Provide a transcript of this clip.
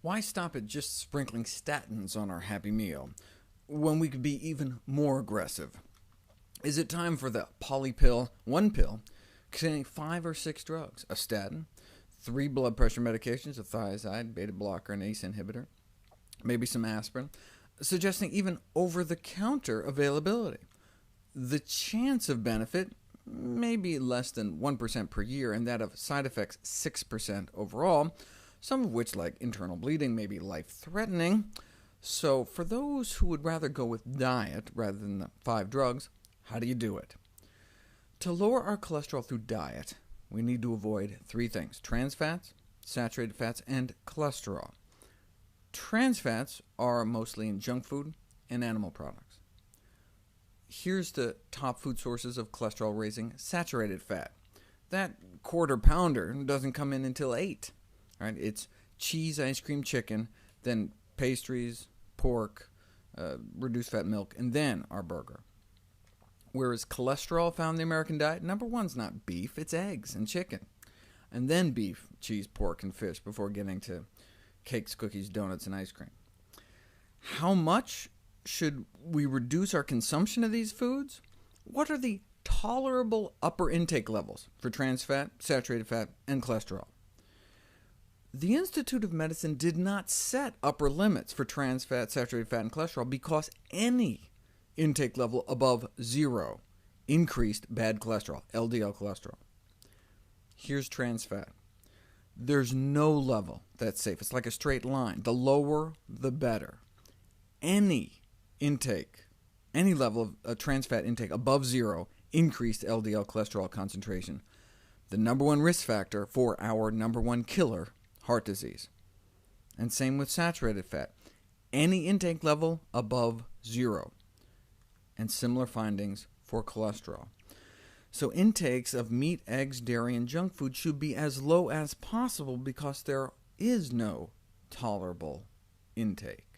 Why stop at just sprinkling statins on our Happy Meal, when we could be even more aggressive? Is it time for the polypill, one pill, containing 5 or 6 drugs, a statin, 3 blood pressure medications, a thiazide, beta blocker, and ACE inhibitor, maybe some aspirin, suggesting even over-the-counter availability? The chance of benefit may be less than 1% per year, and that of side effects 6% overall, some of which, like internal bleeding, may be life-threatening. So for those who would rather go with diet rather than the 5 drugs, how do you do it? To lower our cholesterol through diet, we need to avoid 3 things: trans fats, saturated fats, and cholesterol. Trans fats are mostly in junk food and animal products. Here's the top food sources of cholesterol-raising saturated fat. That quarter-pounder doesn't come in until 8. Right? It's cheese, ice cream, chicken, then pastries, pork, reduced-fat milk, and then our burger. Whereas cholesterol found in the American diet, number 1's not beef, it's eggs and chicken, and then beef, cheese, pork, and fish before getting to cakes, cookies, donuts, and ice cream. How much should we reduce our consumption of these foods? What are the tolerable upper intake levels for trans fat, saturated fat, and cholesterol? The Institute of Medicine did not set upper limits for trans fat, saturated fat, and cholesterol because any intake level above 0 increased bad cholesterol, LDL cholesterol. Here's trans fat. There's no level that's safe. It's like a straight line. The lower, the better. Any level of trans fat intake above 0 increased LDL cholesterol concentration, the number 1 risk factor for our number 1 killer, heart disease. And same with saturated fat. Any intake level above 0. And similar findings for cholesterol. So intakes of meat, eggs, dairy, and junk food should be as low as possible because there is no tolerable intake.